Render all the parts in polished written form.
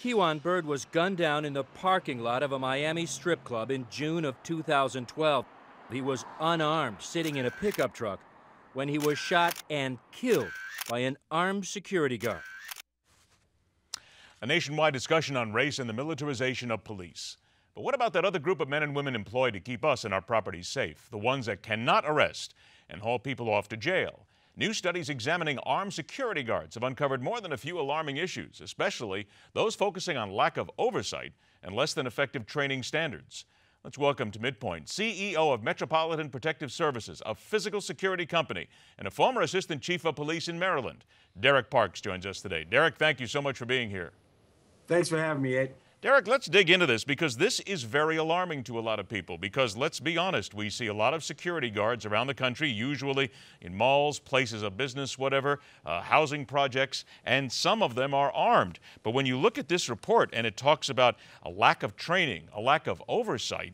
Kiwan Bird was gunned down in the parking lot of a Miami strip club in June of 2012. He was unarmed, sitting in a pickup truck, when he was shot and killed by an armed security guard. A nationwide discussion on race and the militarization of police. But what about that other group of men and women employed to keep us and our properties safe? The ones that cannot arrest and haul people off to jail. New studies examining armed security guards have uncovered more than a few alarming issues, especially those focusing on lack of oversight and less than effective training standards. Let's welcome to Midpoint CEO of Metropolitan Protective Services, a physical security company, and a former assistant chief of police in Maryland. Derrick Parks joins us today. Derrick, thank you so much for being here. Thanks for having me, Ed. Derrick, let's dig into this because this is very alarming to a lot of people because let's be honest, we see a lot of security guards around the country, usually in malls, places of business, whatever, housing projects, and some of them are armed. But when you look at this report and it talks about a lack of training, a lack of oversight,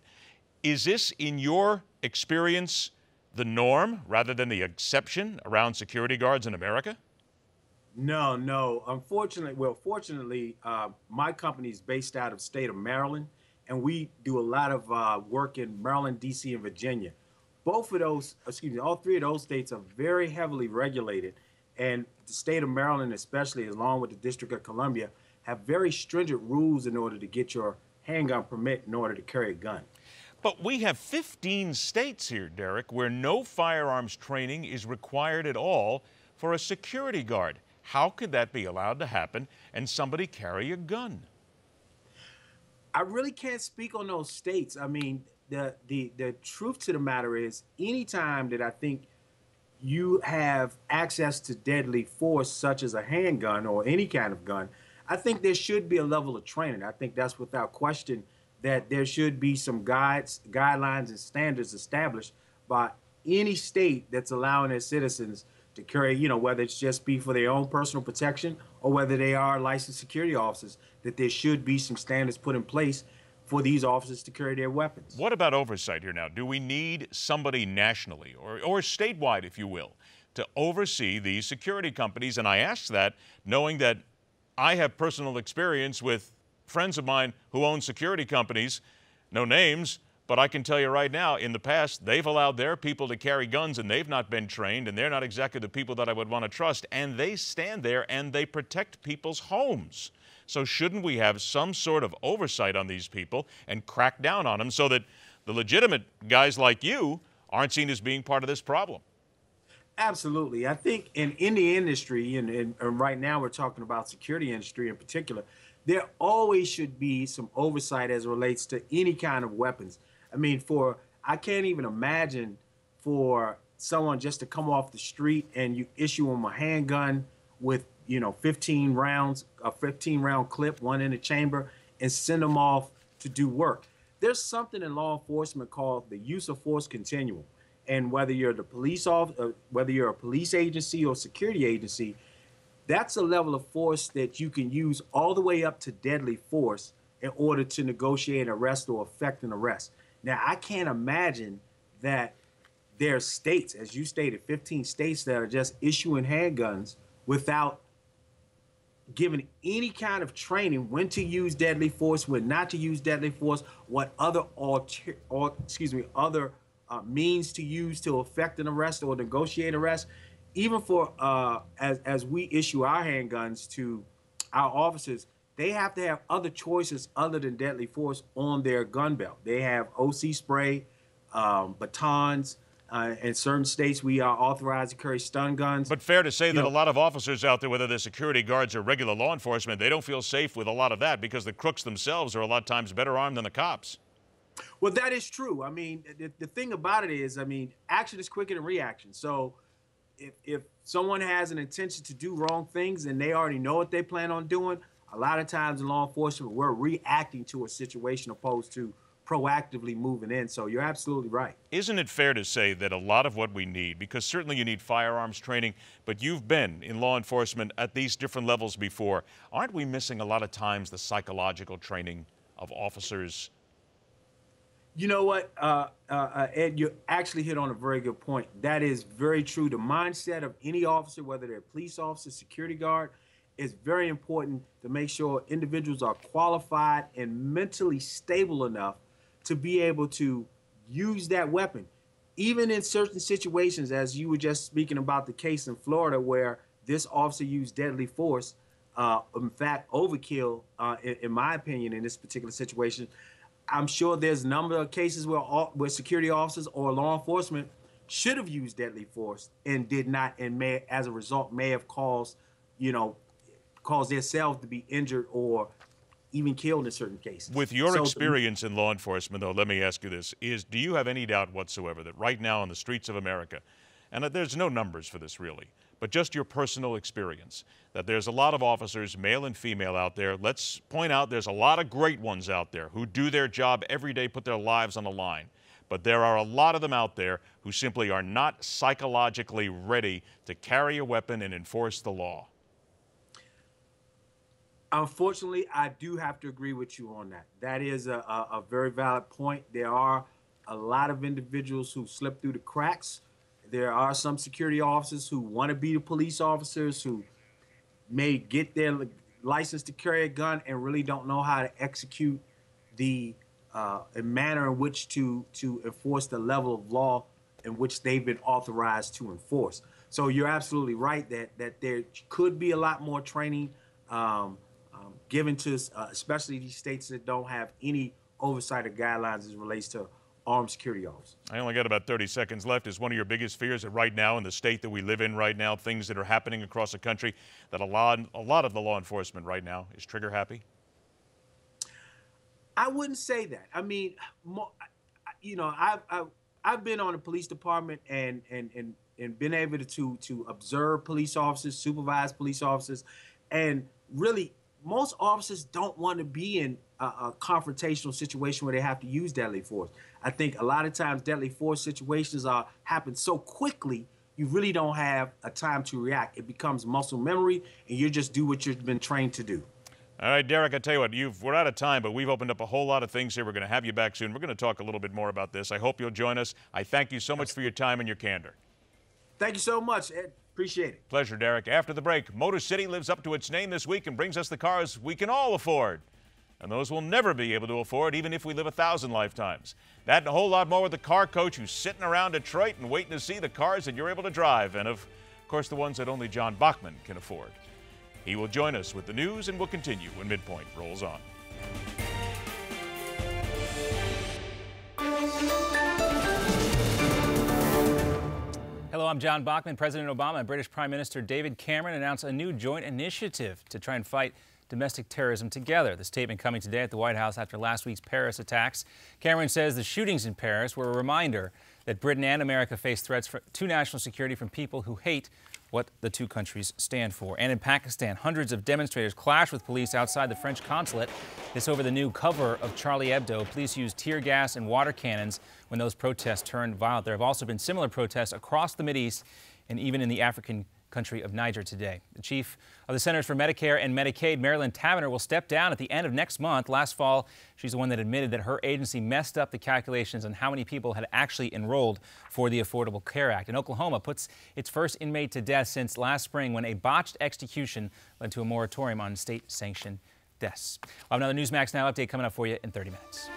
is this, in your experience, the norm rather than the exception around security guards in America? No. Fortunately, my company is based out of state of Maryland, and we do a lot of work in Maryland, D.C., and Virginia. All three of those states are very heavily regulated, and the state of Maryland, especially, along with the District of Columbia, have very stringent rules in order to get your handgun permit in order to carry a gun. But we have 15 states here, Derrick, where no firearms training is required at all for a security guard. How could that be allowed to happen and somebody carry a gun? I really can't speak on those states. I mean, the truth to the matter is, anytime that I think you have access to deadly force, such as a handgun or any kind of gun, I think there should be a level of training. I think that's without question that there should be some guidelines and standards established by any state that's allowing their citizens to carry, whether it's just be for their own personal protection or whether they are licensed security officers, that there should be some standards put in place for these officers to carry their weapons. What about oversight here now? Do we need somebody nationally or statewide, if you will, to oversee these security companies? And I ask that knowing that I have personal experience with friends of mine who own security companies, no names, but I can tell you right now, in the past, they've allowed their people to carry guns and they've not been trained, and they're not exactly the people that I would want to trust, and they stand there and they protect people's homes. So shouldn't we have some sort of oversight on these people and crack down on them so that the legitimate guys like you aren't seen as being part of this problem? Absolutely. I think in the industry, and right now we're talking about security industry in particular, there always should be some oversight as it relates to any kind of weapons. I mean, I can't even imagine for someone just to come off the street and you issue them a handgun with, 15 rounds, a 15-round clip, one in the chamber, and send them off to do work. There's something in law enforcement called the use of force continuum. And whether you're whether you're a police agency or security agency, that's a level of force that you can use all the way up to deadly force in order to negotiate an arrest or effect an arrest. Now, I can't imagine that there are states, as you stated, 15 states that are just issuing handguns without giving any kind of training when to use deadly force, when not to use deadly force, what other means to use to effect an arrest or negotiate arrest. Even for as we issue our handguns to our officers, they have to have other choices other than deadly force on their gun belt. They have OC spray, batons. In certain states, we are authorized to carry stun guns. But fair to say that a lot of officers out there, whether they're security guards or regular law enforcement, they don't feel safe with a lot of that because the crooks themselves are a lot of times better armed than the cops. Well, that is true. I mean, the thing about it is, action is quicker than reaction. So if someone has an intention to do wrong things and they already know what they plan on doing, a lot of times in law enforcement, we're reacting to a situation opposed to proactively moving in. So you're absolutely right. Isn't it fair to say that a lot of what we need, because certainly you need firearms training, but you've been in law enforcement at these different levels before, aren't we missing a lot of times the psychological training of officers? You know what, Ed, you actually hit on a very good point. That is very true. The mindset of any officer, whether they're a police officer, security guard, it's very important to make sure individuals are qualified and mentally stable enough to be able to use that weapon. Even in certain situations, as you were just speaking about the case in Florida where this officer used deadly force, in fact, overkill, in my opinion, in this particular situation, I'm sure there's a number of cases where security officers or law enforcement should have used deadly force and did not, and may, as a result, may have caused themselves to be injured or even killed in certain cases. With your experience in law enforcement, though, let me ask you this: do you have any doubt whatsoever that right now on the streets of America, and there's no numbers for this really, but just your personal experience, that there's a lot of officers, male and female, out there? Let's point out there's a lot of great ones out there who do their job every day, put their lives on the line. But there are a lot of them out there who simply are not psychologically ready to carry a weapon and enforce the law. Unfortunately, I do have to agree with you on that. That is a very valid point. There are a lot of individuals who slip through the cracks. There are some security officers who want to be the police officers who may get their license to carry a gun and really don't know how to execute the a manner in which to enforce the level of law in which they've been authorized to enforce. So you're absolutely right that there could be a lot more training given to especially these states that don't have any oversight or guidelines as it relates to armed security officers. I only got about 30 seconds left. Is one of your biggest fears that right now in the state that we live in right now, things that are happening across the country, that a lot of the law enforcement right now is trigger happy? I wouldn't say that. I mean, I've been on the police department and been able to observe police officers, supervise police officers, and really most officers don't want to be in a confrontational situation where they have to use deadly force. I think a lot of times deadly force situations happen so quickly you really don't have a time to react. It becomes muscle memory, and you just do what you've been trained to do. All right, Derrick, I tell you what, we're out of time, but we've opened up a whole lot of things here. We're going to have you back soon. We're going to talk a little bit more about this. I hope you'll join us. I thank you so much for your time and your candor. Thank you so much, Ed. Appreciate it. Pleasure, Derrick. After the break, Motor City lives up to its name this week and brings us the cars we can all afford. And those we'll never be able to afford, even if we live 1,000 lifetimes. That and a whole lot more with the car coach who's sitting around Detroit and waiting to see the cars that you're able to drive, and of course the ones that only John Bachman can afford. He will join us with the news, and we'll continue when Midpoint rolls on. Hello, I'm John Bachman. President Obama and British Prime Minister David Cameron announced a new joint initiative to try and fight domestic terrorism together. The statement coming today at the White House after last week's Paris attacks. Cameron says the shootings in Paris were a reminder that Britain and America face threats to national security from people who hate what the two countries stand for. And in Pakistan, hundreds of demonstrators clashed with police outside the French consulate. This over the new cover of Charlie Hebdo. Police used tear gas and water cannons when those protests turned violent. There have also been similar protests across the Mideast and even in the African country of Niger today. The chief of the Centers for Medicare and Medicaid, Marilyn Tavenner, will step down at the end of next month. Last fall, she's the one that admitted that her agency messed up the calculations on how many people had actually enrolled for the Affordable Care Act. And Oklahoma puts its first inmate to death since last spring when a botched execution led to a moratorium on state-sanctioned deaths. We'll have another Newsmax Now update coming up for you in 30 minutes.